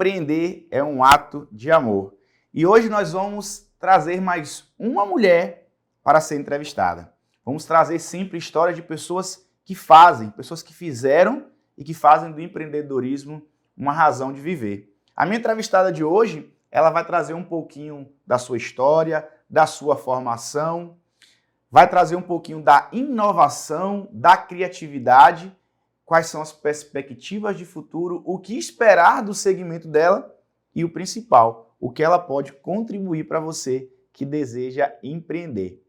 Empreender é um ato de amor. E hoje nós vamos trazer mais uma mulher para ser entrevistada. Vamos trazer sempre histórias de pessoas que fazem, pessoas que fizeram e que fazem do empreendedorismo uma razão de viver. A minha entrevistada de hoje, ela vai trazer um pouquinho da sua história, da sua formação, vai trazer um pouquinho da inovação, da criatividade, quais são as perspectivas de futuro, o que esperar do segmento dela e o principal, o que ela pode contribuir para você que deseja empreender.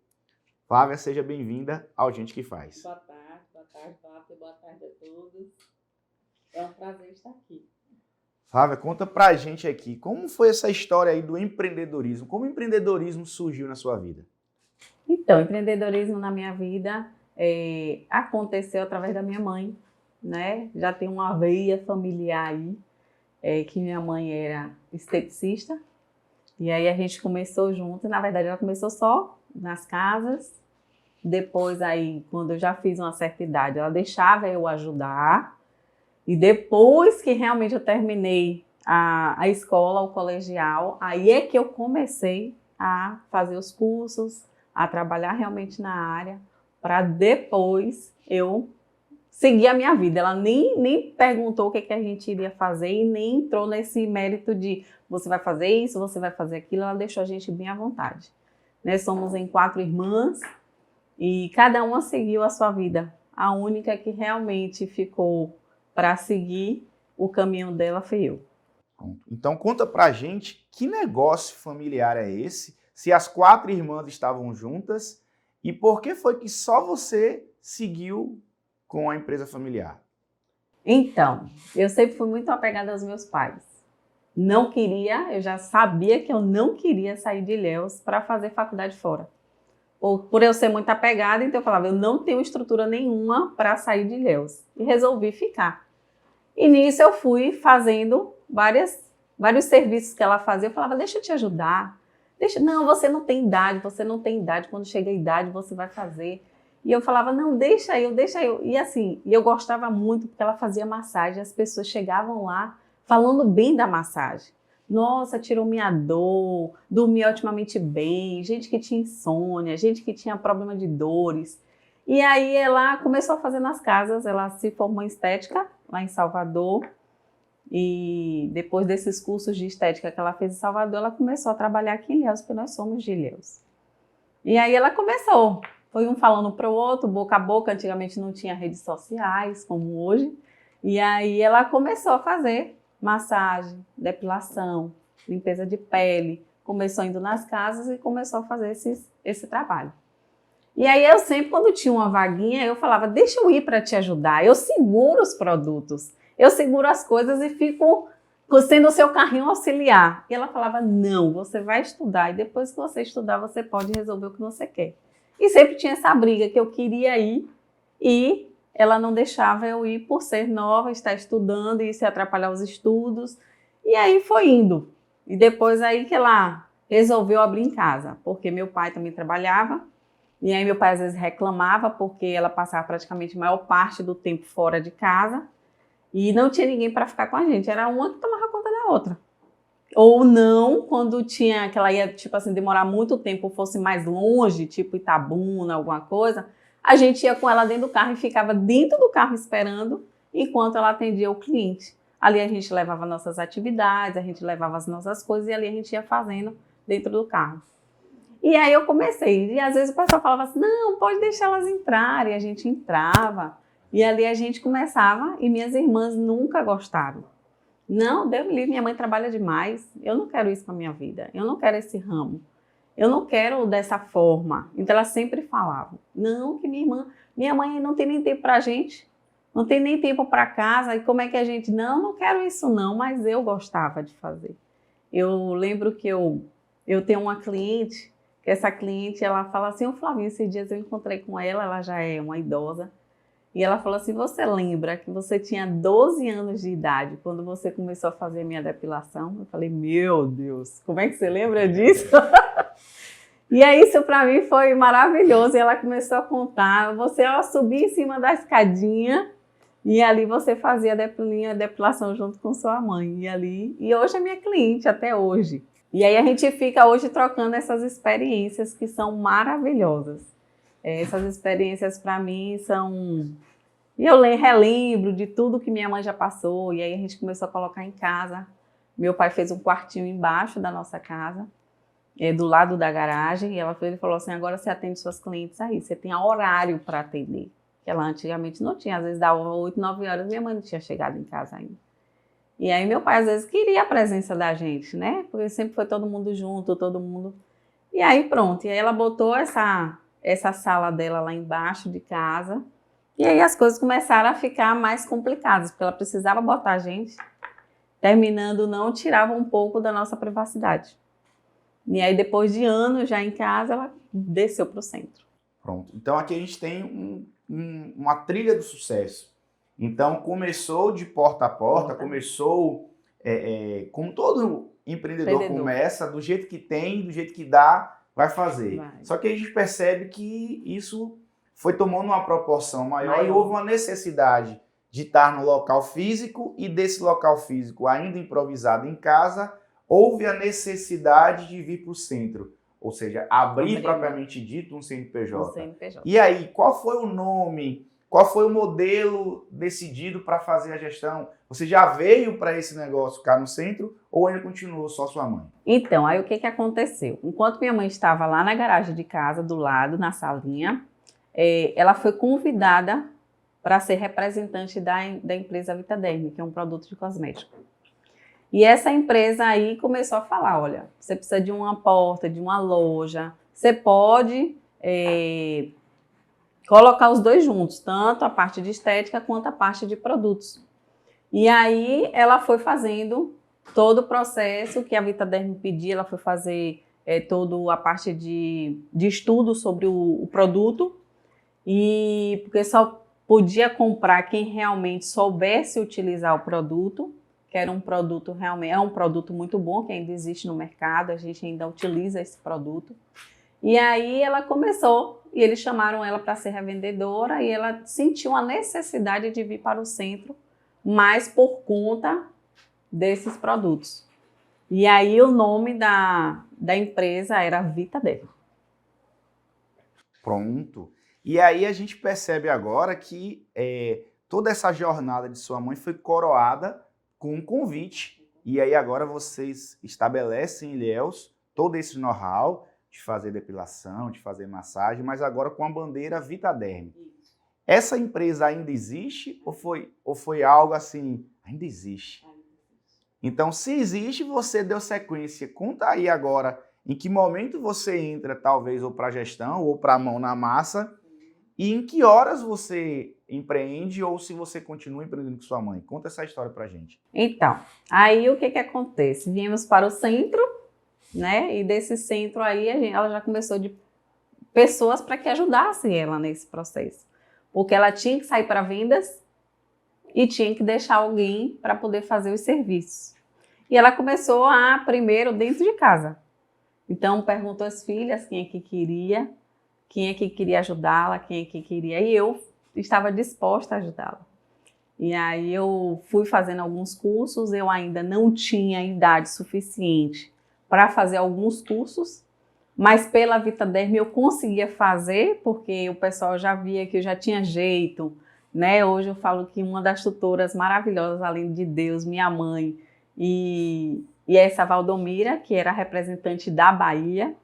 Flávia, seja bem-vinda ao Gente que Faz. Boa tarde, Flávia, boa tarde a todos. É um prazer estar aqui. Flávia, conta pra gente aqui, como foi essa história aí do empreendedorismo? Como o empreendedorismo surgiu na sua vida? Então, empreendedorismo na minha vida aconteceu através da minha mãe, né? Já tem uma veia familiar aí, que minha mãe era esteticista, e aí a gente começou junto, na verdade ela começou só nas casas, depois aí, quando eu já fiz uma certa idade, ela deixava eu ajudar, e depois que realmente eu terminei a escola, o colegial, aí é que eu comecei a fazer os cursos, a trabalhar realmente na área, para depois eu seguir a minha vida. Ela nem perguntou o que a gente iria fazer e nem entrou nesse mérito de você vai fazer isso, você vai fazer aquilo, ela deixou a gente bem à vontade. Nós somos em 4 irmãs e cada uma seguiu a sua vida. A única que realmente ficou para seguir o caminho dela foi eu. Então conta pra gente que negócio familiar é esse, se as 4 irmãs estavam juntas e por que foi que só você seguiu com a empresa familiar? Então, eu sempre fui muito apegada aos meus pais. Não queria, eu já sabia que eu não queria sair de Ilhéus para fazer faculdade fora. Por eu ser muito apegada, então eu falava, eu não tenho estrutura nenhuma para sair de Ilhéus. E resolvi ficar. E nisso eu fui fazendo vários serviços que ela fazia. Eu falava, deixa eu te ajudar. Não, você não tem idade, quando chega a idade você vai fazer. E eu falava, não, deixa eu. E assim, eu gostava muito porque ela fazia massagem, as pessoas chegavam lá falando bem da massagem. Nossa, tirou minha dor, dormi otimamente bem, gente que tinha insônia, gente que tinha problema de dores. E aí ela começou a fazer nas casas, ela se formou em estética lá em Salvador. E depois desses cursos de estética que ela fez em Salvador, ela começou a trabalhar aqui em Ilhéus, porque nós somos de Ilhéus. E aí ela começou, foi um falando para o outro, boca a boca, antigamente não tinha redes sociais como hoje. E aí ela começou a fazer massagem, depilação, limpeza de pele, começou indo nas casas e começou a fazer esse trabalho. E aí eu sempre, quando tinha uma vaguinha, eu falava, deixa eu ir para te ajudar, eu seguro os produtos. Eu seguro as coisas e fico sendo o seu carrinho auxiliar. E ela falava, não, você vai estudar e depois que você estudar, você pode resolver o que você quer. E sempre tinha essa briga que eu queria ir e ela não deixava eu ir por ser nova, estar estudando e se atrapalhar os estudos. E aí foi indo. E depois aí que ela resolveu abrir em casa, porque meu pai também trabalhava. E aí meu pai às vezes reclamava porque ela passava praticamente a maior parte do tempo fora de casa. E não tinha ninguém para ficar com a gente, era uma que tomava conta da outra. Ou não, quando tinha, que ela ia, tipo assim, demorar muito tempo, fosse mais longe, tipo Itabuna, alguma coisa, a gente ia com ela dentro do carro e ficava dentro do carro esperando, enquanto ela atendia o cliente. Ali a gente levava nossas atividades, a gente levava as nossas coisas e ali a gente ia fazendo dentro do carro. E aí eu comecei, e às vezes o pessoal falava assim, não, pode deixar elas entrarem, e a gente entrava. E ali a gente começava e minhas irmãs nunca gostaram. Não, Deus me livre, minha mãe trabalha demais, eu não quero isso para minha vida, eu não quero esse ramo, eu não quero dessa forma. Então elas sempre falavam, não, que minha mãe não tem nem tempo para a gente, não tem nem tempo para casa, e como é que a gente, não quero isso não, mas eu gostava de fazer. Eu lembro que eu tenho uma cliente, que essa cliente, ela fala assim, ô Flavinha, esses dias eu encontrei com ela já é uma idosa, e ela falou assim, você lembra que você tinha 12 anos de idade quando você começou a fazer minha depilação? Eu falei, meu Deus, como é que você lembra disso? E aí isso para mim foi maravilhoso. E ela começou a contar, você subia em cima da escadinha E ali você fazia a depilação junto com sua mãe. E hoje é minha cliente, até hoje. E aí a gente fica hoje trocando essas experiências que são maravilhosas. Essas experiências para mim são... E eu relembro de tudo que minha mãe já passou. E aí a gente começou a colocar em casa. Meu pai fez um quartinho embaixo da nossa casa, do lado da garagem. E ele falou assim, agora você atende suas clientes aí. Você tem horário para atender. Que ela antigamente não tinha. Às vezes dava 8, 9 horas, minha mãe não tinha chegado em casa ainda. E aí meu pai às vezes queria a presença da gente, né? Porque sempre foi todo mundo junto, todo mundo... E aí pronto, e aí ela botou essa sala dela lá embaixo de casa. E aí as coisas começaram a ficar mais complicadas, porque ela precisava botar a gente. Terminando, não tirava um pouco da nossa privacidade. E aí depois de anos já em casa, ela desceu para o centro. Pronto, então aqui a gente tem uma trilha do sucesso. Então, começou de porta a porta, começou, como todo empreendedor começa, do jeito que tem, do jeito que dá, vai fazer. Só que a gente percebe que isso foi tomando uma proporção maior e houve uma necessidade de estar no local físico e desse local físico, ainda improvisado em casa, houve a necessidade de vir para o centro. Ou seja, abrir propriamente dito um CNPJ. E aí, qual foi o nome... Qual foi o modelo decidido para fazer a gestão? Você já veio para esse negócio ficar no centro ou ainda continuou só sua mãe? Então, aí o que aconteceu? Enquanto minha mãe estava lá na garagem de casa, do lado, na salinha, ela foi convidada para ser representante da empresa Vitaderm, que é um produto de cosmético. E essa empresa aí começou a falar, olha, você precisa de uma porta, de uma loja, você pode... colocar os dois juntos, tanto a parte de estética quanto a parte de produtos. E aí ela foi fazendo todo o processo que a Vitaderm pedia, ela foi fazer toda a parte de estudo sobre o produto, e porque só podia comprar quem realmente soubesse utilizar o produto, que era um produto realmente, é um produto muito bom, que ainda existe no mercado, a gente ainda utiliza esse produto. E aí ela começou, e eles chamaram ela para ser revendedora, e ela sentiu a necessidade de vir para o centro, mas por conta desses produtos. E aí o nome da empresa era Vitaderm. Pronto. E aí a gente percebe agora que toda essa jornada de sua mãe foi coroada com um convite. E aí agora vocês estabelecem em Ilhéus todo esse know-how, de fazer depilação, de fazer massagem, mas agora com a bandeira Vitaderm. Essa empresa ainda existe ou foi algo assim, ainda existe? Então, se existe, você deu sequência. Conta aí agora em que momento você entra, talvez, ou para a gestão, ou para a mão na massa, e em que horas você empreende, ou se você continua empreendendo com sua mãe. Conta essa história para a gente. Então, aí o que acontece? Viemos para o centro, né? E desse centro aí ela já começou de pessoas para que ajudassem ela nesse processo, porque ela tinha que sair para vendas e tinha que deixar alguém para poder fazer os serviços. E ela começou primeiro dentro de casa. Então perguntou às filhas quem é que queria ajudá-la, quem é que queria, e eu estava disposta a ajudá-la. E aí eu fui fazendo alguns cursos, eu ainda não tinha idade suficiente para fazer alguns cursos, mas pela Vitaderm eu conseguia fazer, porque o pessoal já via que eu já tinha jeito, né? Hoje eu falo que uma das tutoras maravilhosas, além de Deus, minha mãe, e essa Valdomira, que era representante da Bahia,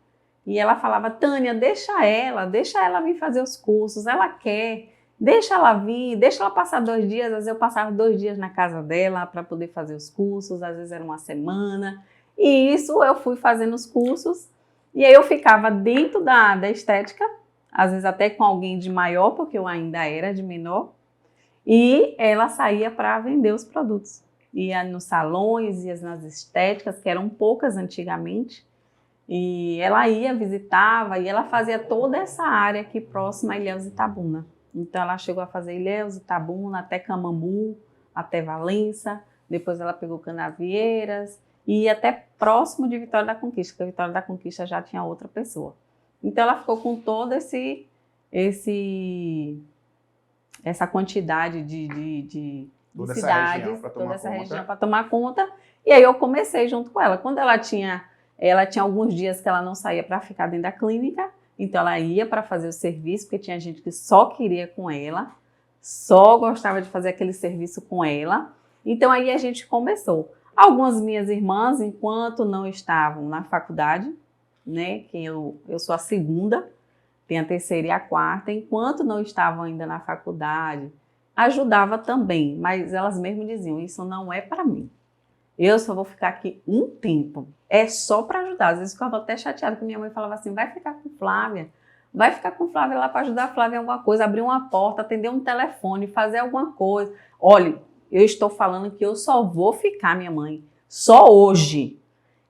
e ela falava, Tânia, deixa ela vir fazer os cursos, ela quer, deixa ela vir, deixa ela passar 2 dias, às vezes eu passava 2 dias na casa dela para poder fazer os cursos, às vezes era uma semana. E isso eu fui fazendo os cursos, e aí eu ficava dentro da estética, às vezes até com alguém de maior, porque eu ainda era de menor, e ela saía para vender os produtos. Ia nos salões, ia nas estéticas, que eram poucas antigamente, e ela ia, visitava, e ela fazia toda essa área aqui próxima a Ilhéus e Itabuna. Então ela chegou a fazer Ilhéus, Itabuna, até Camamu, até Valença, depois ela pegou Canavieiras, e até próximo de Vitória da Conquista, porque a Vitória da Conquista já tinha outra pessoa. Então ela ficou com todo essa quantidade de Toda essa cidades, região pra tomar toda essa conta. região para tomar conta. E aí eu comecei junto com ela. Quando ela tinha alguns dias que ela não saía para ficar dentro da clínica, então ela ia para fazer o serviço, porque tinha gente que só queria com ela, só gostava de fazer aquele serviço com ela. Então aí a gente começou. Algumas minhas irmãs, enquanto não estavam na faculdade, né, que eu sou a segunda, tem a terceira e a quarta, enquanto não estavam ainda na faculdade, ajudava também, mas elas mesmas diziam, isso não é para mim. Eu só vou ficar aqui um tempo, é só para ajudar. Às vezes eu ficava até chateada, que minha mãe falava assim, vai ficar com Flávia lá para ajudar a Flávia em alguma coisa, abrir uma porta, atender um telefone, fazer alguma coisa. Olha, eu estou falando que eu só vou ficar, minha mãe, só hoje.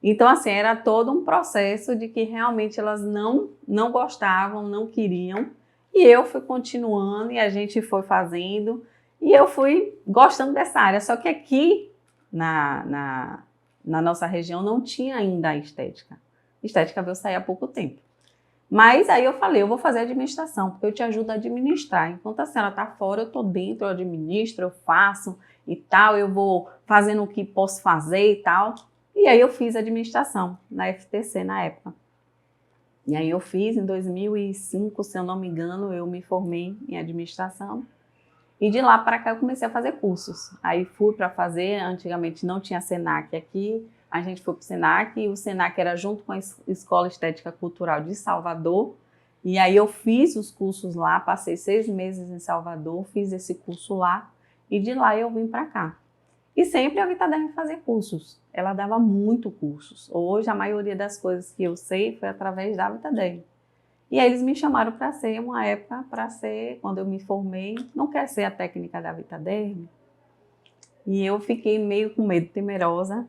Então, assim, era todo um processo de que realmente elas não gostavam, não queriam. E eu fui continuando e a gente foi fazendo. E eu fui gostando dessa área. Só que aqui, na nossa região, não tinha ainda a estética. A estética veio sair há pouco tempo. Mas aí eu falei, eu vou fazer administração, porque eu te ajudo a administrar. Enquanto a senhora está fora, eu estou dentro, eu administro, eu faço e tal. Eu vou fazendo o que posso fazer e tal. E aí eu fiz administração na FTC na época. E aí eu fiz em 2005, se eu não me engano, eu me formei em administração. E de lá para cá eu comecei a fazer cursos. Aí fui para fazer, antigamente não tinha Senac aqui, a gente foi para o Senac, e o Senac era junto com a Escola Estética Cultural de Salvador. E aí eu fiz os cursos lá, passei 6 meses em Salvador, fiz esse curso lá, e de lá eu vim para cá. E sempre a Vitaderm fazia cursos. Ela dava muito cursos. Hoje, a maioria das coisas que eu sei foi através da Vitaderm. E aí eles me chamaram para ser, uma época, quando eu me formei, não quer ser a técnica da Vitaderm. E eu fiquei meio com medo, temerosa,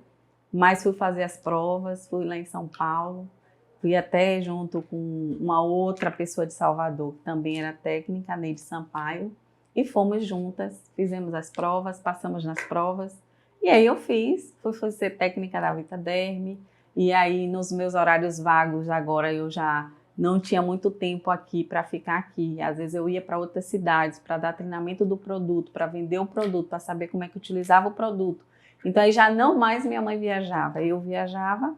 mas fui fazer as provas, fui lá em São Paulo, fui até junto com uma outra pessoa de Salvador, que também era técnica, a Neide Sampaio, e fomos juntas, fizemos as provas, passamos nas provas. E aí eu fui ser técnica da Vitaderm. E aí nos meus horários vagos, agora eu já não tinha muito tempo aqui para ficar aqui. Às vezes eu ia para outras cidades para dar treinamento do produto, para vender o produto, para saber como é que utilizava o produto. Então aí já não mais minha mãe viajava, eu viajava.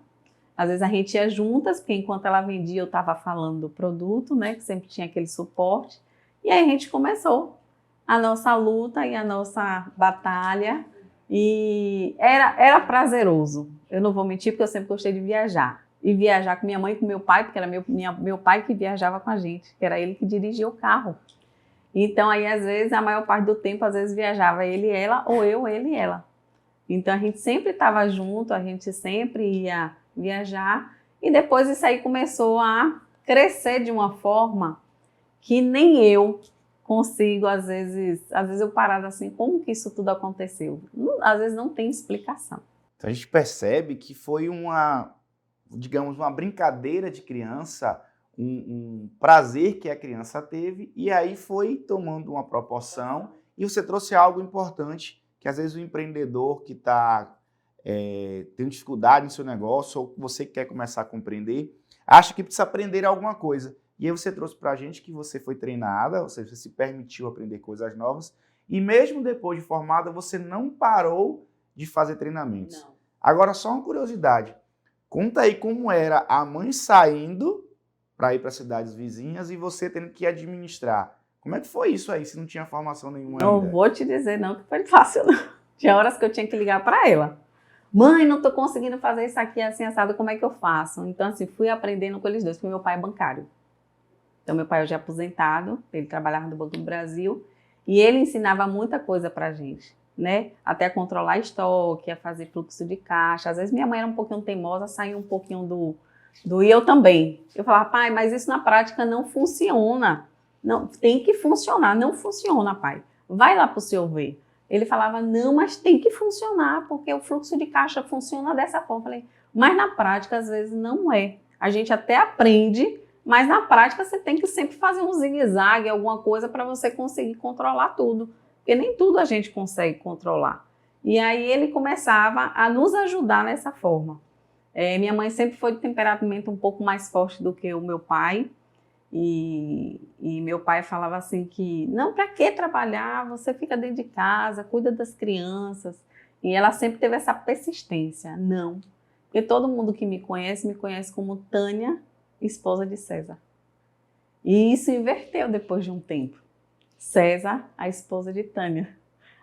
Às vezes a gente ia juntas, porque enquanto ela vendia eu estava falando do produto, né, que sempre tinha aquele suporte. E aí a gente começou a nossa luta e a nossa batalha, e era prazeroso. Eu não vou mentir, porque eu sempre gostei de viajar. E viajar com minha mãe e com meu pai, porque era meu pai que viajava com a gente, que era ele que dirigia o carro. Então aí às vezes, a maior parte do tempo, às vezes viajava ele e ela, ou eu, ele e ela. Então a gente sempre estava junto, a gente sempre ia viajar, e depois isso aí começou a crescer de uma forma que nem eu consigo, às vezes eu parado assim, como que isso tudo aconteceu? Às vezes não tem explicação. Então a gente percebe que foi digamos, uma brincadeira de criança, um prazer que a criança teve, e aí foi tomando uma proporção, e você trouxe algo importante, que às vezes o empreendedor que tem dificuldade no seu negócio, ou você que quer começar a compreender, acha que precisa aprender alguma coisa. E aí você trouxe para a gente que você foi treinada, ou seja, você se permitiu aprender coisas novas, e mesmo depois de formada, você não parou de fazer treinamentos. Não. Agora, só uma curiosidade, conta aí como era a mãe saindo para ir para cidades vizinhas e você tendo que administrar. Como é que foi isso aí, se não tinha formação nenhuma ainda? Não vou te dizer não que foi fácil, não. Tinha horas que eu tinha que ligar para ela. Mãe, não estou conseguindo fazer isso aqui assim, assado, como é que eu faço? Então, assim, fui aprendendo com eles dois, porque meu pai é bancário. Então, meu pai hoje é aposentado, ele trabalhava no Banco do Brasil, e ele ensinava muita coisa pra gente, né? Até a controlar estoque, a fazer fluxo de caixa. Às vezes minha mãe era um pouquinho teimosa, saía um pouquinho e eu também. Eu falava, pai, mas isso na prática não funciona. Não, tem que funcionar, não funciona, pai. Vai lá pro senhor ver. Ele falava, não, mas tem que funcionar, porque o fluxo de caixa funciona dessa forma. Eu falei, mas na prática às vezes não é. A gente até aprende, mas na prática você tem que sempre fazer um zigue-zague, alguma coisa para você conseguir controlar tudo. Porque nem tudo a gente consegue controlar. E aí ele começava a nos ajudar nessa forma. Minha mãe sempre foi de temperamento um pouco mais forte do que o meu pai. E meu pai falava assim que, não, para que trabalhar? Você fica dentro de casa, cuida das crianças. E ela sempre teve essa persistência, não. Porque todo mundo que me conhece como Tânia, esposa de César. E isso inverteu depois de um tempo. César, a esposa de Tânia.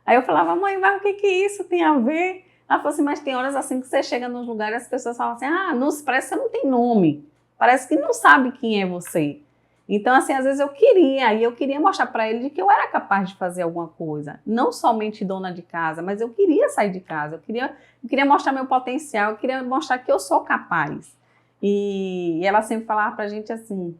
Aí eu falava, mãe, mas o que isso tem a ver? Ela falou assim, mas tem horas assim que você chega nos lugares e as pessoas falam assim, parece que você não tem nome. Parece que não sabe quem é você. Então, assim, às vezes eu queria mostrar para ele de que eu era capaz de fazer alguma coisa. Não somente dona de casa, mas eu queria sair de casa, eu queria mostrar meu potencial, eu queria mostrar que eu sou capaz. E ela sempre falava pra gente assim,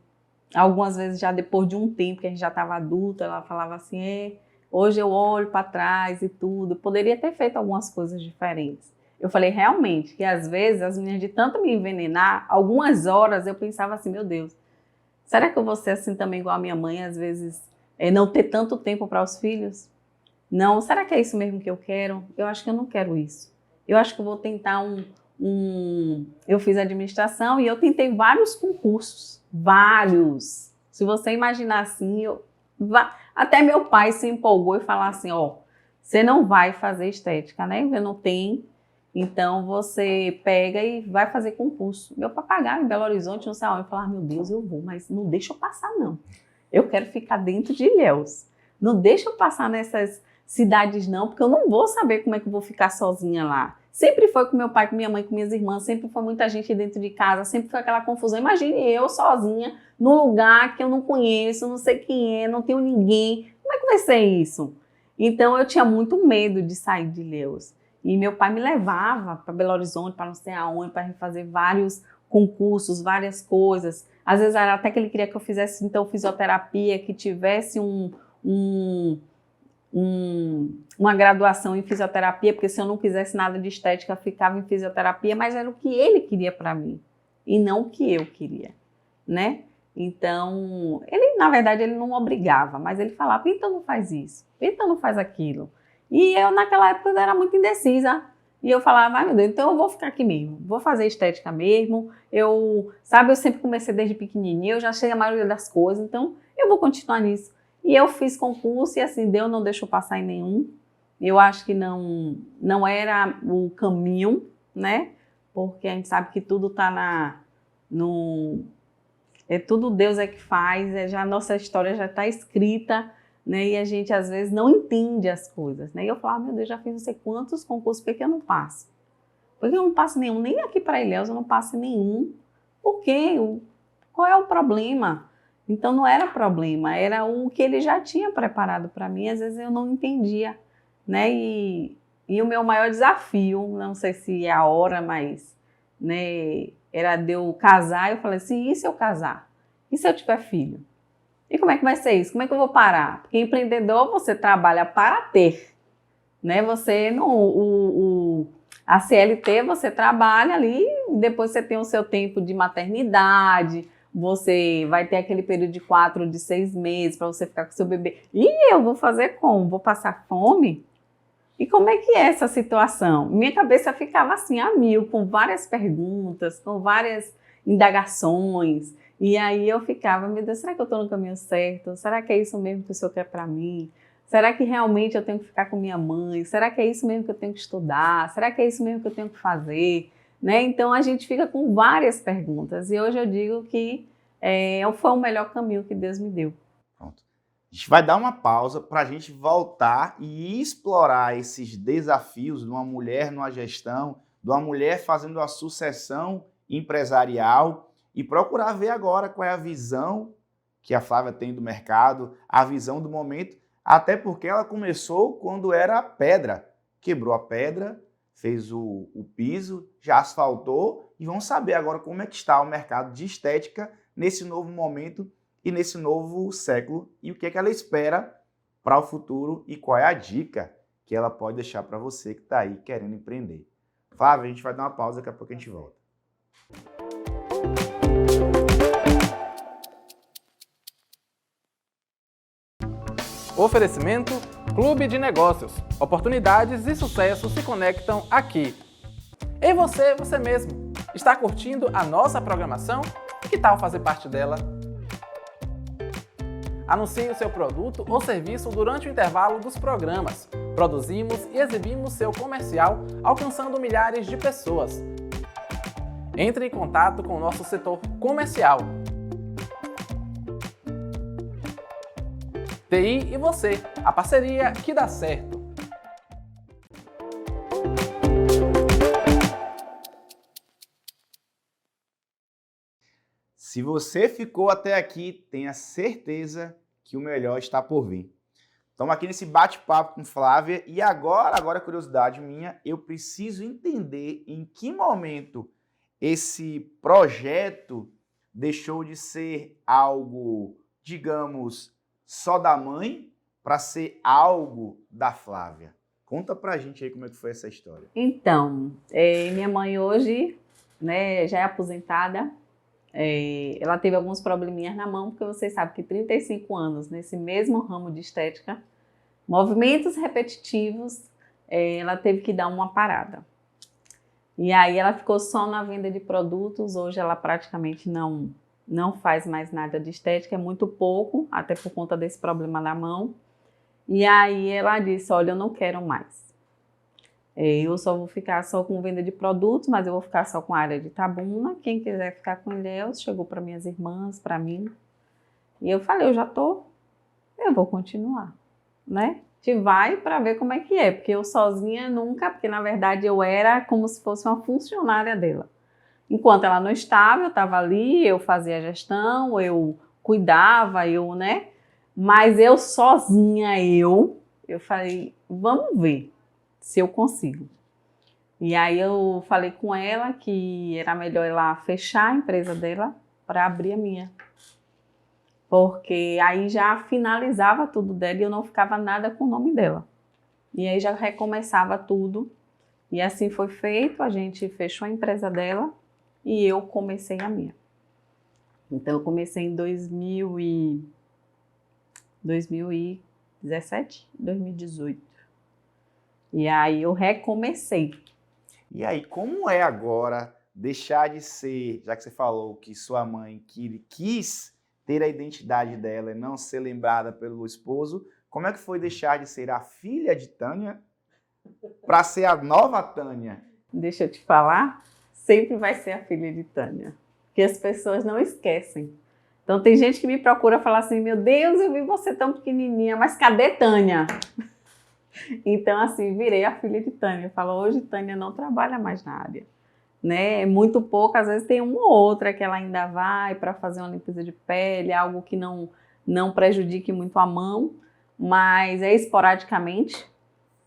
algumas vezes já depois de um tempo que a gente já estava adulta, ela falava assim, hoje eu olho para trás e tudo, eu poderia ter feito algumas coisas diferentes. Eu falei, realmente, que às vezes as meninas de tanto me envenenar, algumas horas eu pensava assim, meu Deus, será que eu vou ser assim também igual a minha mãe, às vezes, não ter tanto tempo para os filhos? Não, será que é isso mesmo que eu quero? Eu acho que eu não quero isso. Eu acho que eu vou tentar Eu fiz administração e eu tentei vários concursos, vários. Se você imaginar assim, até meu pai se empolgou e falou assim, você não vai fazer estética, né? Eu não tenho. Então, você pega e vai fazer concurso. Meu papagaio em Belo Horizonte, não sei aonde. Eu falava, meu Deus, eu vou, mas não deixa eu passar, não. Eu quero ficar dentro de Ilhéus. Não deixa eu passar nessas cidades, não, porque eu não vou saber como é que eu vou ficar sozinha lá. Sempre foi com meu pai, com minha mãe, com minhas irmãs, sempre foi muita gente dentro de casa, sempre foi aquela confusão. Imagine eu sozinha, num lugar que eu não conheço, não sei quem é, não tenho ninguém. Como é que vai ser isso? Então, eu tinha muito medo de sair de Ilhéus. E meu pai me levava para Belo Horizonte, para não sei aonde, para fazer vários concursos, várias coisas. Às vezes era até que ele queria que eu fizesse então fisioterapia, que tivesse uma graduação em fisioterapia, porque se eu não quisesse nada de estética, eu ficava em fisioterapia, mas era o que ele queria para mim e não o que eu queria, né? Então, na verdade, ele não obrigava, mas ele falava, então não faz isso, então não faz aquilo. E eu, naquela época, eu era muito indecisa. E eu falava, meu Deus, então eu vou ficar aqui mesmo. Vou fazer estética mesmo. Eu sempre comecei desde pequenininha, eu já sei a maioria das coisas, então eu vou continuar nisso. E eu fiz concurso e assim, Deus não deixou passar em nenhum. Eu acho que não era o caminho, né? Porque a gente sabe que tudo está tudo Deus é que faz, já a nossa história já está escrita, né? E a gente às vezes não entende as coisas, né? E eu falava, meu Deus, já fiz não sei quantos concursos, por que eu não passo? Por que eu não passo nenhum? Nem aqui para Ilhéus eu não passo nenhum. Por quê? Qual é o problema? Então não era problema, era o que ele já tinha preparado para mim, às vezes eu não entendia, né? E o meu maior desafio, não sei se é a hora, mas, né, era de eu casar. Eu falei assim, e se eu casar? E se eu tiver filho? E como é que vai ser isso? Como é que eu vou parar? Porque empreendedor você trabalha para ter, né? Você a CLT você trabalha ali, depois você tem o seu tempo de maternidade, você vai ter aquele período de 4, de 6 meses para você ficar com seu bebê. E eu vou fazer como? Vou passar fome? E como é que é essa situação? Minha cabeça ficava assim a mil, com várias perguntas, com várias indagações. E aí eu ficava, meu Deus, será que eu estou no caminho certo? Será que é isso mesmo que o Senhor quer para mim? Será que realmente eu tenho que ficar com minha mãe? Será que é isso mesmo que eu tenho que estudar? Será que é isso mesmo que eu tenho que fazer? Né? Então a gente fica com várias perguntas. E hoje eu digo que foi o melhor caminho que Deus me deu. Pronto. A gente vai dar uma pausa para a gente voltar e explorar esses desafios de uma mulher numa gestão, de uma mulher fazendo a sucessão empresarial e procurar ver agora qual é a visão que a Flávia tem do mercado, a visão do momento, até porque ela começou quando era pedra. Quebrou a pedra, fez o piso, já asfaltou e vamos saber agora como é que está o mercado de estética nesse novo momento e nesse novo século e o que é que ela espera para o futuro e qual é a dica que ela pode deixar para você que está aí querendo empreender. Flávia, a gente vai dar uma pausa, daqui a pouco a gente volta. Oferecimento Clube de Negócios. Oportunidades e sucesso se conectam aqui. E você mesmo, está curtindo a nossa programação? Que tal fazer parte dela? Anuncie o seu produto ou serviço durante o intervalo dos programas. Produzimos e exibimos seu comercial, alcançando milhares de pessoas. Entre em contato com o nosso setor comercial. TI e você, a parceria que dá certo. Se você ficou até aqui, tenha certeza que o melhor está por vir. Estamos aqui nesse bate-papo com Flávia e agora curiosidade minha, eu preciso entender em que momento esse projeto deixou de ser algo, digamos, só da mãe para ser algo da Flávia. Conta pra gente aí como é que foi essa história. Então, minha mãe hoje, né, já é aposentada. Ela teve alguns probleminhas na mão, porque vocês sabem que 35 anos nesse mesmo ramo de estética, movimentos repetitivos, ela teve que dar uma parada. E aí ela ficou só na venda de produtos, hoje ela praticamente não faz mais nada de estética, é muito pouco, até por conta desse problema na mão. E aí ela disse, olha, eu não quero mais. Eu só vou ficar só com venda de produtos, mas eu vou ficar só com a área de Itabuna. Quem quiser ficar com Ilhéus, chegou para minhas irmãs, para mim. E eu falei, eu vou continuar, né? A gente vai para ver como é que é, porque eu sozinha nunca, porque na verdade eu era como se fosse uma funcionária dela. Enquanto ela não estava, eu estava ali, eu fazia a gestão, eu cuidava, né? Mas eu sozinha, eu falei, vamos ver se eu consigo. E aí eu falei com ela que era melhor ela fechar a empresa dela para abrir a minha. Porque aí já finalizava tudo dela e eu não ficava nada com o nome dela. E aí já recomeçava tudo. E assim foi feito, a gente fechou a empresa dela e eu comecei a minha. Então eu comecei em 2017, 2018. E aí eu recomecei. E aí, como é agora deixar de ser, já que você falou que sua mãe quis ter a identidade dela e não ser lembrada pelo esposo, como é que foi deixar de ser a filha de Tânia para ser a nova Tânia? Deixa eu te falar, sempre vai ser a filha de Tânia, porque as pessoas não esquecem. Então tem gente que me procura falar assim, meu Deus, eu vi você tão pequenininha, mas cadê Tânia? Então, assim, virei a filha de Tânia. Eu falo, hoje Tânia não trabalha mais na área, né? Muito pouco, às vezes tem uma ou outra que ela ainda vai para fazer uma limpeza de pele, algo que não prejudique muito a mão, mas é esporadicamente.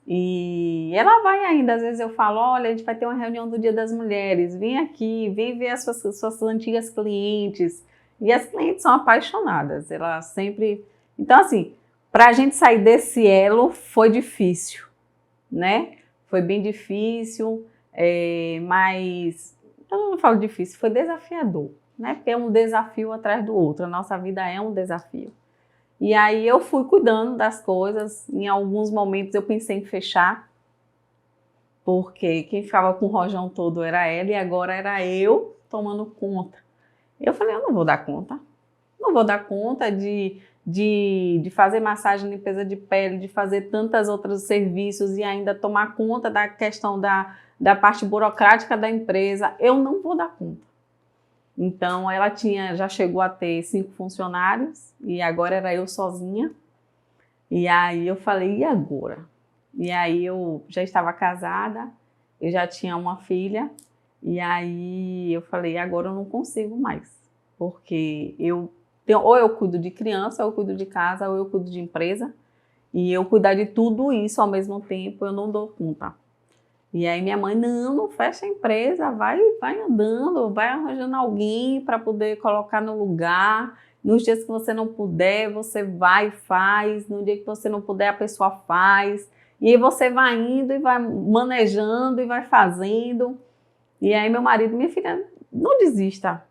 E ela vai ainda, às vezes eu falo, olha, a gente vai ter uma reunião do Dia das Mulheres, vem aqui, vem ver as suas antigas clientes. E as clientes são apaixonadas, elas sempre... Então, assim, para a gente sair desse elo foi difícil, né? Foi bem difícil, mas eu não falo difícil, foi desafiador, né? Porque é um desafio atrás do outro, a nossa vida é um desafio. E aí eu fui cuidando das coisas, em alguns momentos eu pensei em fechar, porque quem ficava com o rojão todo era ela e agora era eu tomando conta. Eu falei, eu não vou dar conta, de fazer massagem, limpeza de pele, de fazer tantos outros serviços e ainda tomar conta da questão da parte burocrática da empresa, eu não vou dar conta. Então, ela já chegou a ter 5 funcionários e agora era eu sozinha. E aí eu falei, e agora? E aí eu já estava casada, eu já tinha uma filha e aí eu falei, agora eu não consigo mais, porque ou eu cuido de criança, ou eu cuido de casa, ou eu cuido de empresa. E eu cuidar de tudo isso ao mesmo tempo, eu não dou conta. E aí minha mãe, não fecha a empresa, vai andando, vai arranjando alguém para poder colocar no lugar. Nos dias que você não puder, você vai e faz. No dia que você não puder, a pessoa faz. E aí você vai indo e vai manejando e vai fazendo. E aí meu marido, minha filha, não desista.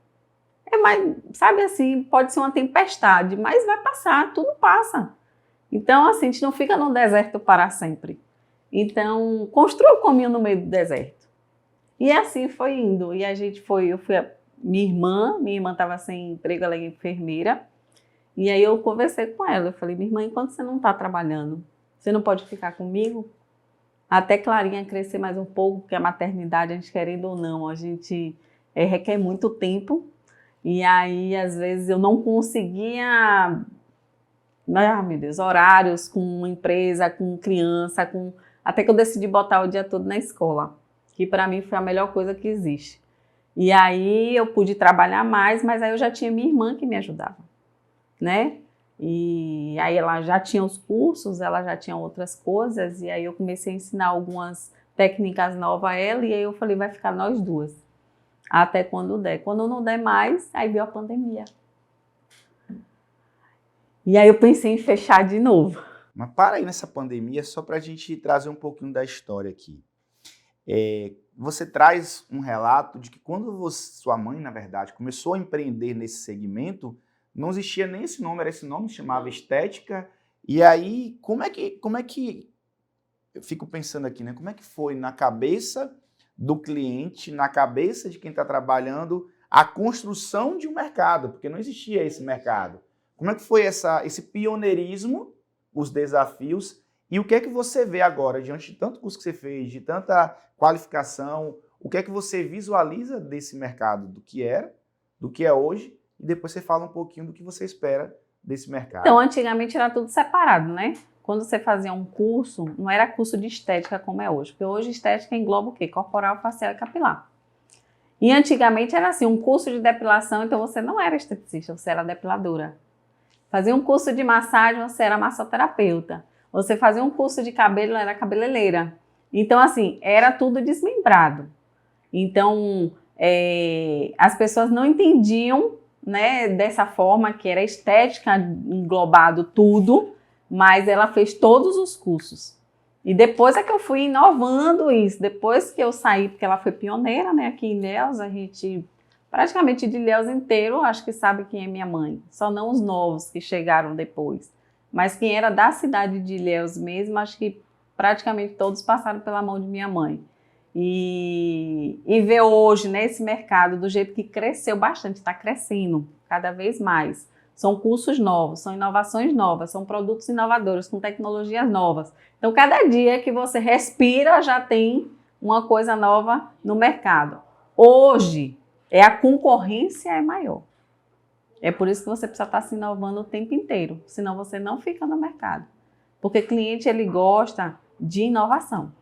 Mas, sabe assim, pode ser uma tempestade, mas vai passar, tudo passa. Então, assim, a gente não fica no deserto para sempre. Então, construa o caminho no meio do deserto. E assim foi indo. E a gente minha irmã estava sem emprego, ela é enfermeira. E aí eu conversei com ela, eu falei, minha irmã, enquanto você não está trabalhando, você não pode ficar comigo? Até Clarinha crescer mais um pouco, porque a maternidade, a gente querendo ou não, a gente requer muito tempo. E aí, às vezes, eu não conseguia, meu Deus, horários com empresa, com criança, até que eu decidi botar o dia todo na escola, que para mim foi a melhor coisa que existe. E aí eu pude trabalhar mais, mas aí eu já tinha minha irmã que me ajudava, né? E aí ela já tinha os cursos, ela já tinha outras coisas, e aí eu comecei a ensinar algumas técnicas novas a ela, e aí eu falei, vai ficar nós duas, até quando der. Quando não der mais, aí veio a pandemia. E aí eu pensei em fechar de novo. Mas para aí nessa pandemia, só para a gente trazer um pouquinho da história aqui. Você traz um relato de que quando sua mãe, na verdade, começou a empreender nesse segmento, não existia nem esse nome, era esse nome, chamava estética. E aí, como é que eu fico pensando aqui, né? Como é que foi na cabeça do cliente, na cabeça de quem está trabalhando, a construção de um mercado? Porque não existia esse mercado. Como é que foi esse pioneirismo, os desafios, e o que é que você vê agora, diante de tanto curso que você fez, de tanta qualificação, o que é que você visualiza desse mercado, do que era, do que é hoje, e depois você fala um pouquinho do que você espera desse mercado. Então, antigamente era tudo separado, né? Quando você fazia um curso, não era curso de estética como é hoje, porque hoje estética engloba o quê? Corporal, facial e capilar. E antigamente era assim, um curso de depilação, então você não era esteticista, você era depiladora. Fazia um curso de massagem, você era massoterapeuta. Você fazia um curso de cabelo, era cabeleireira. Então, assim, era tudo desmembrado. Então, as pessoas não entendiam, né, dessa forma, que era estética englobado tudo, mas ela fez todos os cursos. E depois é que eu fui inovando isso. Depois que eu saí, porque ela foi pioneira, né, aqui em Ilhéus, a gente... Praticamente de Ilhéus inteiro, acho que sabe quem é minha mãe. Só não os novos que chegaram depois. Mas quem era da cidade de Ilhéus mesmo, acho que praticamente todos passaram pela mão de minha mãe. E ver hoje, né, esse mercado do jeito que cresceu bastante, está crescendo cada vez mais. São cursos novos, são inovações novas, são produtos inovadores, com tecnologias novas. Então, cada dia que você respira, já tem uma coisa nova no mercado. Hoje, a concorrência é maior. É por isso que você precisa estar se inovando o tempo inteiro, senão você não fica no mercado. Porque cliente, ele gosta de inovação.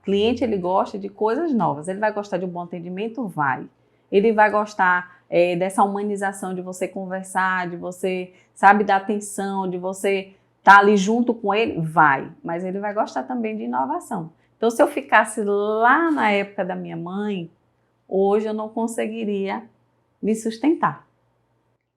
Cliente, ele gosta de coisas novas. Ele vai gostar de um bom atendimento? Vai. Ele vai gostar dessa humanização de você conversar, de você, sabe, dar atenção, de você estar ali junto com ele? Vai. Mas ele vai gostar também de inovação. Então, se eu ficasse lá na época da minha mãe, hoje eu não conseguiria me sustentar.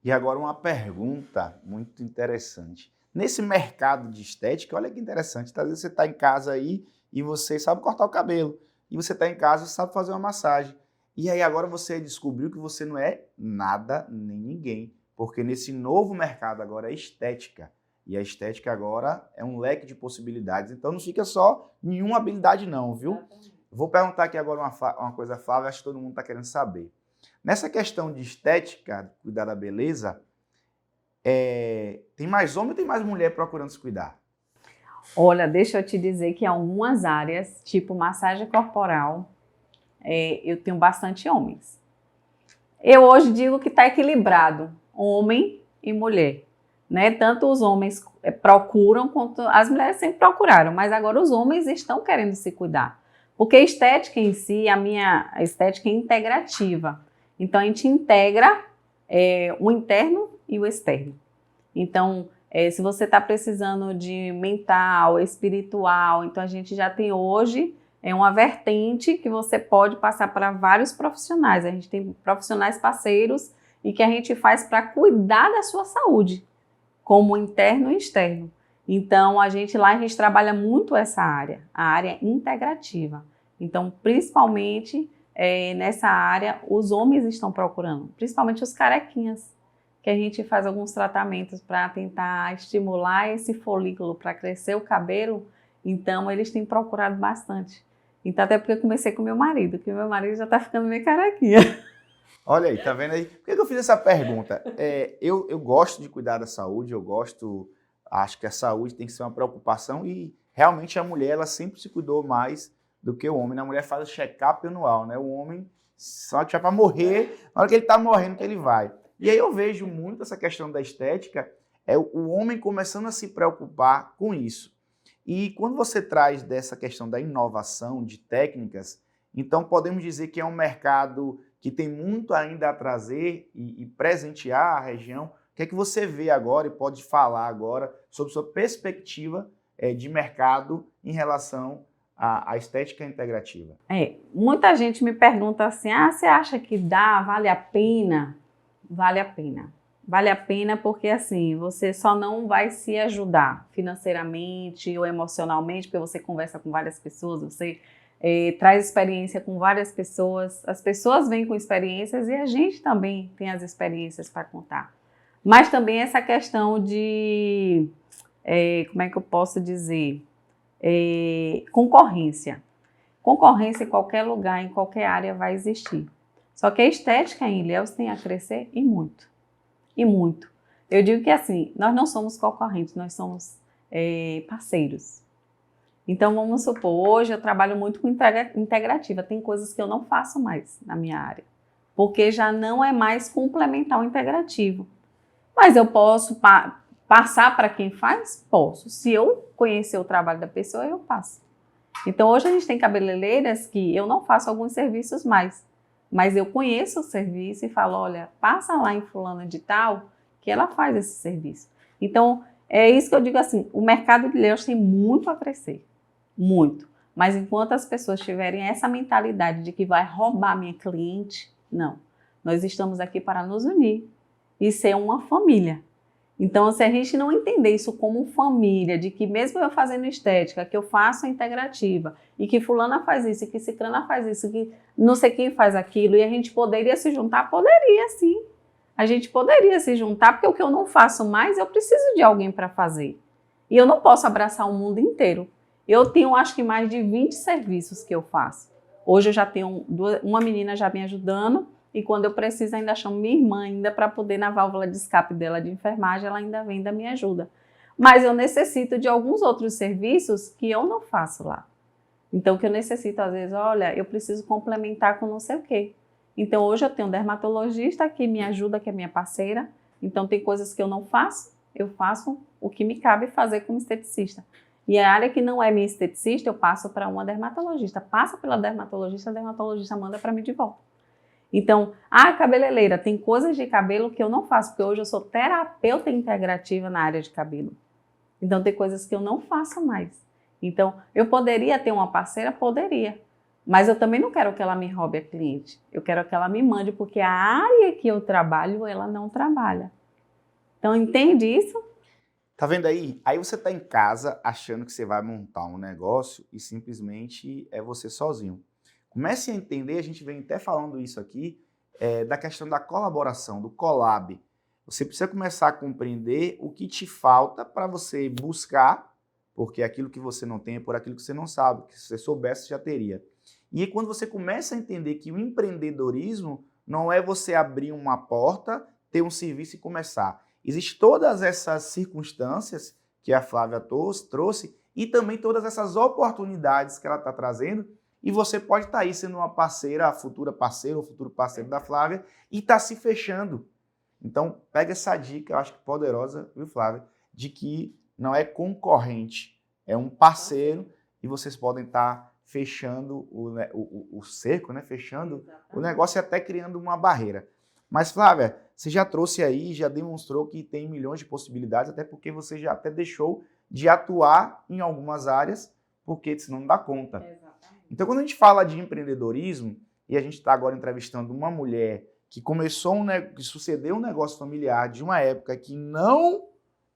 E agora uma pergunta muito interessante. Nesse mercado de estética, olha que interessante, às vezes você está em casa aí e você sabe cortar o cabelo, e você está em casa e sabe fazer uma massagem. E aí agora você descobriu que você não é nada nem ninguém, porque nesse novo mercado agora é estética. E a estética agora é um leque de possibilidades, então não fica só nenhuma habilidade não, viu? Vou perguntar aqui agora uma coisa, Flávia, acho que todo mundo está querendo saber. Nessa questão de estética, cuidar da beleza, tem mais homem ou tem mais mulher procurando se cuidar? Olha, deixa eu te dizer que em algumas áreas, tipo massagem corporal, eu tenho bastante homens. Eu hoje digo que está equilibrado, homem e mulher. Né? Tanto os homens procuram, quanto as mulheres sempre procuraram, mas agora os homens estão querendo se cuidar. Porque a estética em si, a estética é integrativa. Então, a gente integra o interno e o externo. Então, se você está precisando de mental, espiritual, então a gente já tem hoje uma vertente que você pode passar para vários profissionais. A gente tem profissionais parceiros e que a gente faz para cuidar da sua saúde, como interno e externo. Então, a gente trabalha muito essa área, a área integrativa. Então, principalmente nessa área, os homens estão procurando, principalmente os carequinhas, que a gente faz alguns tratamentos para tentar estimular esse folículo para crescer o cabelo. Então, eles têm procurado bastante. Então, até porque eu comecei com meu marido, que meu marido já está ficando meio carequinha. Olha aí, tá vendo aí? Por que eu fiz essa pergunta? Eu gosto de cuidar da saúde, acho que a saúde tem que ser uma preocupação e realmente a mulher, ela sempre se cuidou mais do que o homem, né? A mulher faz o check-up anual, né? O homem só que já para morrer, na hora que ele tá morrendo que ele vai. E aí eu vejo muito essa questão da estética, o homem começando a se preocupar com isso. E quando você traz dessa questão da inovação, de técnicas, então podemos dizer que é um mercado que tem muito ainda a trazer e presentear a região. O que é que você vê agora e pode falar agora sobre sua perspectiva de mercado em relação à estética integrativa? Muita gente me pergunta assim, você acha que dá, vale a pena? Vale a pena. Vale a pena porque assim, você só não vai se ajudar financeiramente ou emocionalmente, porque você conversa com várias pessoas, você traz experiência com várias pessoas, as pessoas vêm com experiências e a gente também tem as experiências para contar. Mas também essa questão de, como é que eu posso dizer, concorrência. Concorrência em qualquer lugar, em qualquer área vai existir. Só que a estética em Ilhéus tem a crescer e muito. E muito. Eu digo que assim, nós não somos concorrentes, nós somos parceiros. Então, vamos supor, hoje eu trabalho muito com integrativa, tem coisas que eu não faço mais na minha área, porque já não é mais complementar o integrativo. Mas eu posso passar para quem faz? Posso. Se eu conhecer o trabalho da pessoa, eu passo. Então, hoje a gente tem cabeleireiras que eu não faço alguns serviços mais, mas eu conheço o serviço e falo, olha, passa lá em fulana de tal, que ela faz esse serviço. Então, é isso que eu digo assim, o mercado de Ilhéus tem muito a crescer. Muito. Mas enquanto as pessoas tiverem essa mentalidade de que vai roubar minha cliente, não. Nós estamos aqui para nos unir e ser uma família. Então, se a gente não entender isso como família, de que mesmo eu fazendo estética, que eu faço a integrativa, e que fulana faz isso, e que ciclana faz isso, que não sei quem faz aquilo, e a gente poderia se juntar? Poderia, sim. A gente poderia se juntar, porque o que eu não faço mais, eu preciso de alguém para fazer. E eu não posso abraçar o mundo inteiro. Eu tenho, acho que, mais de 20 serviços que eu faço. Hoje eu já tenho uma menina já me ajudando e quando eu preciso ainda chamo minha irmã ainda para poder, na válvula de escape dela de enfermagem, ela ainda vem da minha ajuda. Mas eu necessito de alguns outros serviços que eu não faço lá. Então, que eu necessito, às vezes, olha, eu preciso complementar com não sei o quê. Então, hoje eu tenho um dermatologista que me ajuda, que é minha parceira. Então, tem coisas que eu não faço, eu faço o que me cabe fazer como esteticista. E a área que não é minha esteticista, eu passo para uma dermatologista. Passa pela dermatologista, a dermatologista manda para mim de volta. Então, cabeleireira, tem coisas de cabelo que eu não faço, porque hoje eu sou terapeuta integrativa na área de cabelo. Então, tem coisas que eu não faço mais. Então, eu poderia ter uma parceira? Poderia. Mas eu também não quero que ela me roube a cliente. Eu quero que ela me mande, porque a área que eu trabalho, ela não trabalha. Então, entende isso? Tá vendo aí? Aí você tá em casa achando que você vai montar um negócio e simplesmente é você sozinho. Comece a entender, a gente vem até falando isso aqui, da questão da colaboração, do collab. Você precisa começar a compreender o que te falta para você buscar, porque aquilo que você não tem é por aquilo que você não sabe, que se você soubesse já teria. E aí, quando você começa a entender que o empreendedorismo não é você abrir uma porta, ter um serviço e começar. Existem todas essas circunstâncias que a Flávia trouxe e também todas essas oportunidades que ela está trazendo e você pode estar aí sendo uma parceira, a futura parceira ou futuro parceiro da Flávia e está se fechando. Então, pega essa dica, eu acho que poderosa, viu, Flávia, de que não é concorrente, é um parceiro e vocês podem estar fechando o cerco, né? Fechando o negócio e até criando uma barreira. Mas, Flávia, você já trouxe aí, já demonstrou que tem milhões de possibilidades, até porque você já até deixou de atuar em algumas áreas, porque senão não dá conta. Exatamente. Então, quando a gente fala de empreendedorismo, e a gente está agora entrevistando uma mulher que que sucedeu um negócio familiar de uma época que não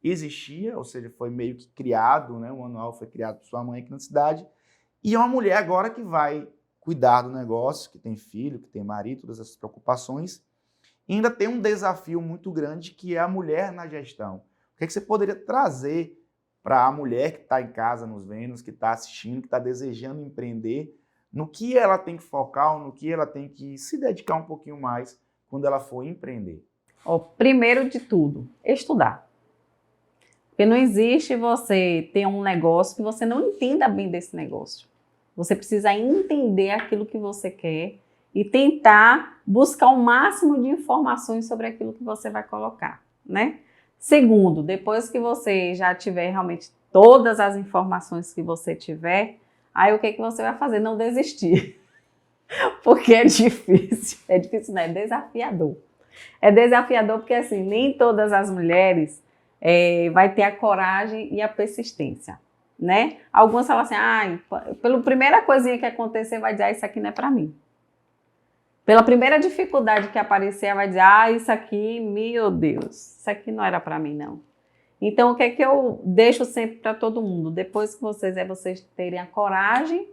existia, ou seja, foi meio que criado, né? O manual foi criado por sua mãe aqui na cidade, e é uma mulher agora que vai cuidar do negócio, que tem filho, que tem marido, todas essas preocupações. E ainda tem um desafio muito grande que é a mulher na gestão. O que você poderia trazer para a mulher que está em casa nos vendo, que está assistindo, que está desejando empreender, no que ela tem que focar, no que ela tem que se dedicar um pouquinho mais quando ela for empreender? Ó, primeiro de tudo, estudar. Porque não existe você ter um negócio que você não entenda bem desse negócio. Você precisa entender aquilo que você quer e tentar buscar o máximo de informações sobre aquilo que você vai colocar, né? Segundo, depois que você já tiver realmente todas as informações que você tiver, aí o que você vai fazer? Não desistir. Porque é difícil. É difícil, não, é desafiador. É desafiador porque, assim, nem todas as mulheres vai ter a coragem e a persistência, né? Algumas falam assim, pela primeira coisinha que acontecer, vai dizer, isso aqui não é para mim. Pela primeira dificuldade que aparecer, vai dizer, isso aqui, meu Deus, isso aqui não era para mim, não. Então, o que é que eu deixo sempre para todo mundo? Depois que vocês terem a coragem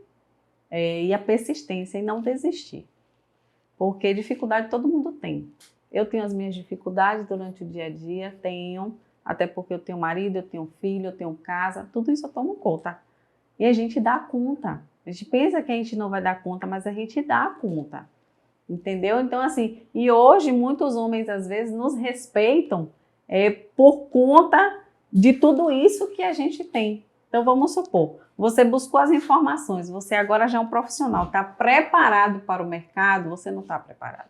e a persistência em não desistir. Porque dificuldade todo mundo tem. Eu tenho as minhas dificuldades durante o dia a dia, até porque eu tenho marido, eu tenho filho, eu tenho casa, tudo isso eu tomo conta. E a gente dá conta. A gente pensa que a gente não vai dar conta, mas a gente dá conta. Entendeu? Então, assim, e hoje muitos homens, às vezes, nos respeitam por conta de tudo isso que a gente tem. Então, vamos supor, você buscou as informações, você agora já é um profissional, está preparado para o mercado, você não está preparado.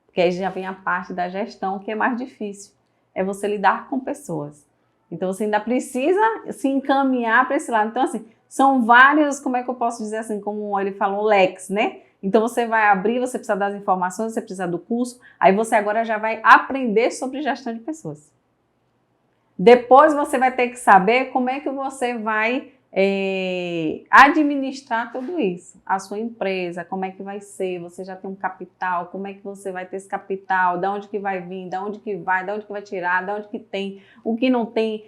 Porque aí já vem a parte da gestão, que é mais difícil. É você lidar com pessoas. Então, você ainda precisa se encaminhar para esse lado. Então, assim, são vários, como é que eu posso dizer assim, como ele falou, leques, né? Então, você vai abrir, você precisa das informações, você precisa do curso, aí você agora já vai aprender sobre gestão de pessoas. Depois, você vai ter que saber como é que você vai administrar tudo isso. A sua empresa, como é que vai ser, você já tem um capital, como é que você vai ter esse capital, de onde que vai vir, de onde que vai tirar, de onde que tem, o que não tem.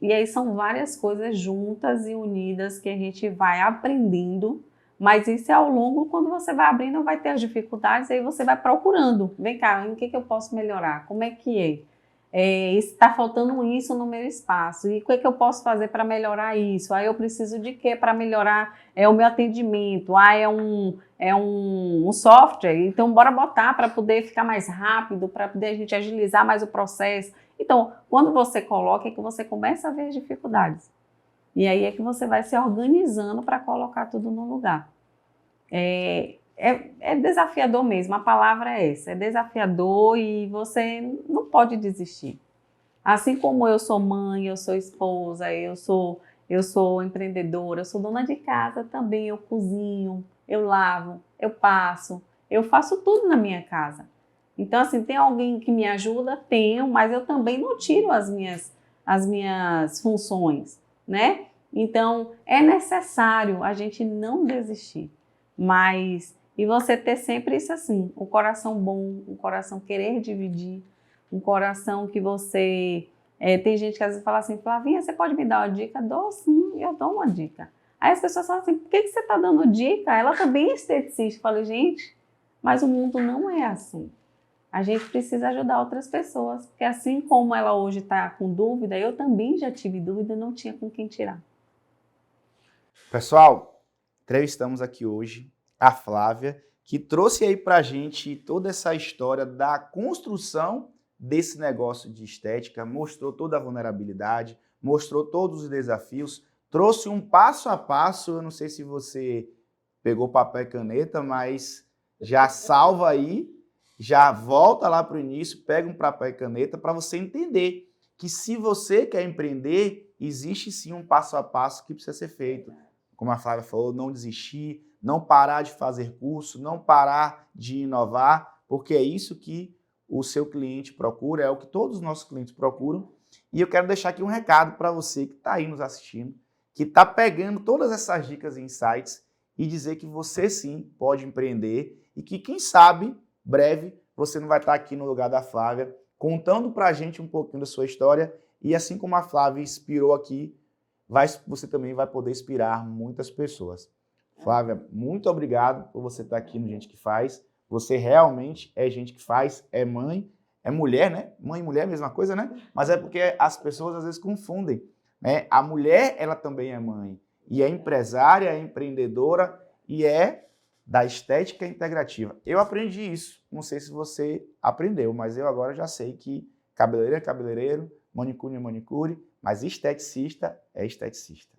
E aí são várias coisas juntas e unidas que a gente vai aprendendo. Mas isso é ao longo, quando você vai abrindo, vai ter as dificuldades, aí você vai procurando. Vem cá, em que eu posso melhorar? Como é que é? Está faltando isso no meu espaço. E o que eu posso fazer para melhorar isso? Aí eu preciso de quê para melhorar o meu atendimento? É um software, então bora botar para poder ficar mais rápido, para poder a gente agilizar mais o processo. Então, quando você coloca, é que você começa a ver as dificuldades. E aí é que você vai se organizando para colocar tudo no lugar. É desafiador mesmo, a palavra é essa, é desafiador e você não pode desistir. Assim como eu sou mãe, eu sou esposa, eu sou empreendedora, eu sou dona de casa também, eu cozinho, eu lavo, eu passo, eu faço tudo na minha casa. Então, assim, tem alguém que me ajuda? Tenho, mas eu também não tiro as minhas funções, né? Então, é necessário a gente não desistir, e você ter sempre isso assim, um coração bom, um coração querer dividir, um coração que você... tem gente que às vezes fala assim, Flavinha, você pode me dar uma dica? Dou sim, eu dou uma dica. Aí as pessoas falam assim, por que você está dando dica? Ela também é esteticista. Eu falo, gente, mas o mundo não é assim. A gente precisa ajudar outras pessoas, porque assim como ela hoje está com dúvida, eu também já tive dúvida e não tinha com quem tirar. Pessoal, entrevistamos aqui hoje a Flávia, que trouxe aí pra gente toda essa história da construção desse negócio de estética, mostrou toda a vulnerabilidade, mostrou todos os desafios, trouxe um passo a passo, eu não sei se você pegou papel e caneta, mas já salva aí, já volta lá para o início, pega um papel e caneta para você entender que se você quer empreender, existe sim um passo a passo que precisa ser feito. Como a Flávia falou, não desistir, não parar de fazer curso, não parar de inovar, porque é isso que o seu cliente procura, é o que todos os nossos clientes procuram. E eu quero deixar aqui um recado para você que está aí nos assistindo, que está pegando todas essas dicas e insights e dizer que você sim pode empreender e que, quem sabe, breve, você não vai estar aqui no lugar da Flávia, contando para a gente um pouquinho da sua história e assim como a Flávia inspirou aqui, você também vai poder inspirar muitas pessoas. Flávia, muito obrigado por você estar aqui no Gente que Faz. Você realmente é gente que faz, é mãe, é mulher, né? Mãe e mulher é a mesma coisa, né? Mas é porque as pessoas às vezes confundem, né? A mulher, ela também é mãe. E é empresária, é empreendedora e é da estética integrativa. Eu aprendi isso, não sei se você aprendeu, mas eu agora já sei que cabeleireiro é cabeleireiro, manicure é manicure, mas esteticista é esteticista.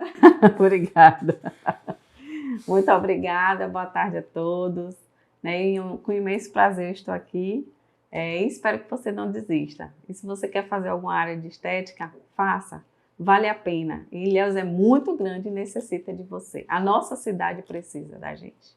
Obrigada. Muito obrigada, boa tarde a todos. Com imenso prazer eu estou aqui e espero que você não desista. E se você quer fazer alguma área de estética, faça, vale a pena. E Ilhéus é muito grande e necessita de você. A nossa cidade precisa da gente.